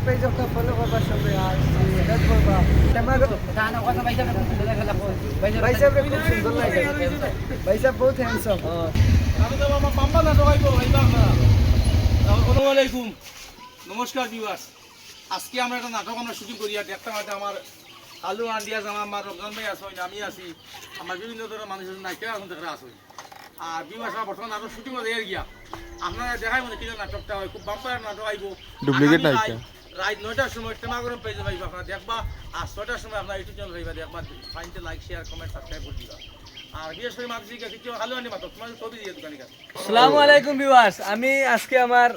পেজটা ফলো করবা সবাই আর হেল্প করবা টেমাগরম ভাই সাহেব খুব সুন্দর লাগে ভাই সাহেব বহুত হ্যান্ডসাম আমি তো আমার পাম্পা না ঢোকাইবো ভাইবা আপনারা আসসালামু আলাইকুম নমস্কার ভিউয়ার্স আজকে আমরা একটা নাটক আমরা শুটিং করি আর দেখতে মাঝে আমার আলু আন্ডিয়াস আমার রমজান ভাই আছে আমি আছি আমার বিভিন্ন ধরনের মানুষ নাটক এখন দেখা আছে আর ভিউয়ার্স বর্তমান নাটক শুটিং করে গিয়া আপনারা দেখাই মনে কি নাটকটা হয় খুব বাম্পার নাটক আইবো ডুপ্লিকেট নাটক রাত 9টার সময় টেমাগরম পেজে ভাইবা আপনারা দেখবা আর 6টার সময় আপনারা ইউটিউব চ্যানেল ভাইবা দেখবা ফাইনতে লাইক শেয়ার কমেন্ট সাবস্ক্রাইব করে দিবা আর বিশেষ করে মানুষ কিছু আলু আন্ডি মাত্র তোমার ছবি দিয়ে দোকানে কাছে আসসালামু আলাইকুম ভিউয়ার্স আমি আজকে আমার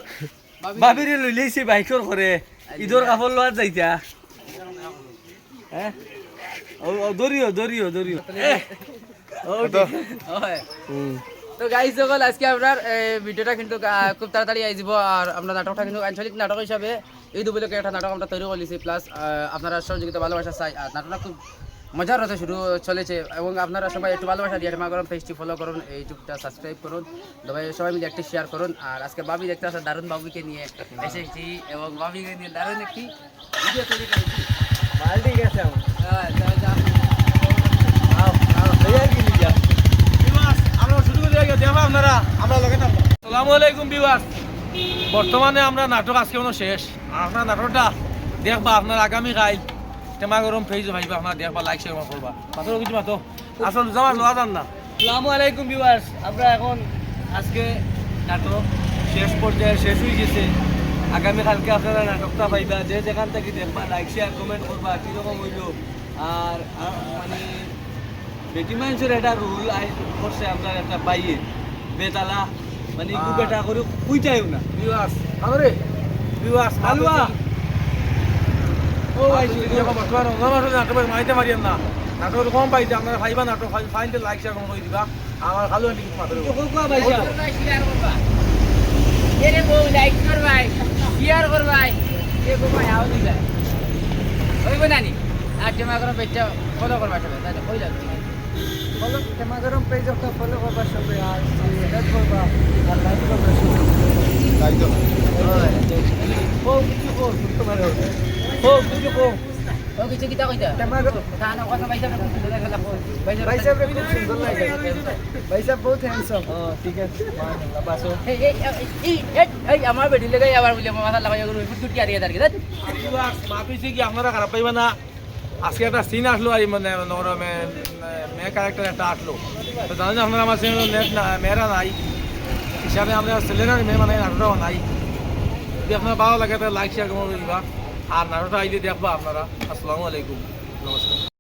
বাবিরে লইলেছি বাইকর করে ঈদর কাপড় লওয়ার যাইতা হ্যাঁ ও দরিও তো গাইজ সকল আজকে আপনার ভিডিওটা কিন্তু খুব তাড়াতাড়ি আই যাব আর আমরা নাটকটা কিন্তু আঞ্চলিক নাটক হিসাবে এই উপলক্ষে একটা নাটক আমরা তৈরি করেছি প্লাস আপনারা সহযোগিতা ভালোবাসা চাই আর নাটকটা খুব মজার হতে শুরু চলেছে এবং আপনারা সবাই একটু ভালোবাসা দিয়ে টেমাগরম পেজটি ফলো করুন এই ইউটিউবটা সাবস্ক্রাইব করুন সবাই মিলে একটি শেয়ার করুন আর আজকে বাবি দেখতে আসা দারুণ বাবিকে নিয়ে এসেছি এবং বাবিকে নিয়ে দারুণ একটি ভিডিও তৈরি করেছি মালটি গেছে আমরা শুরু করে দেখো আপনারা আমরা লগে থাকবো আসসালামু আলাইকুম ভিউয়ার্স বর্তমানে আমরা নাটক আজকে কোনো শেষ আপনার নাটকটা দেখবা আপনার আগামী কাল টেমাগরম পেজ ভাইবা আপনারা দেখবা লাইক শেয়ার করবা মাত্র কিছু মাত্র আসল যাওয়া লওয়া যান না আসসালামু আলাইকুম ভিউয়ার্স আমরা এখন আজকে নাটক শেষ পর্যায়ে শেষ হয়ে গেছে আগামীকালকে আপনারা নাটকটা পাইবা যে যেখান থেকে দেখবা লাইক শেয়ার কমেন্ট করবা কীরকম হইল আর মানে বেটি মানুষের একটা রুল করছে আমরা একটা পাইয়ে বেতালা মানে খুব এটা করে কুইটাইও না ভিউয়ার্স আরে ভিউয়ার্স আলুয়া ও আইছি বর্তমানে নাটক মাইতে মারিয়েন না নাটক কম পাইছে আপনারা ভাইবা নাটক ফাইনতে লাইক শেয়ার করে দিবা আমার ভালো আন্টি কিছু মাত্র লাইক করবাই শেয়ার করবাই হইব নানি আর টেমাগরম পেজটা ফলো করবা সবাই তাহলে কই লাগবে ফলো টেমাগরম পেজটা ফলো করবা সবাই আর হেল্প করবা আর লাইক করবা ও কিছু কো তোমার ও কিছু কো ও কিছু কিতা কইতা টেমাগরম তানা কথা ভাইসা ভাই সাহেব খুব সুন্দর লাগে ভাই সাহেব বহুত হ্যান্ডসাম ঠিক আছে মাশাআল্লাহ বাসো এই আমার বেটি লাগাই আবার বলি আমার মাথা লাগাই গেল ফুট কি আরিয়া দাঁড়িয়ে ভিউয়ার্স মাপিছি কি আপনারা খারাপ পাইবা না আজকে একটা সিন আসলো এই মানে মেয়ে ক্যারেক্টার একটা আসলো তো জানেন আপনারা আমার সিনে নেট না মেয়েরা নাই হিসাবে আমরা ছেলেরা মেয়ে মানে নাটকটাও নাই যদি আপনার ভালো লাগে তাহলে লাইক শেয়ার করে দিবা আর নাটকটা আইলে দেখবা আপনারা আসসালামু আলাইকুম নমস্কার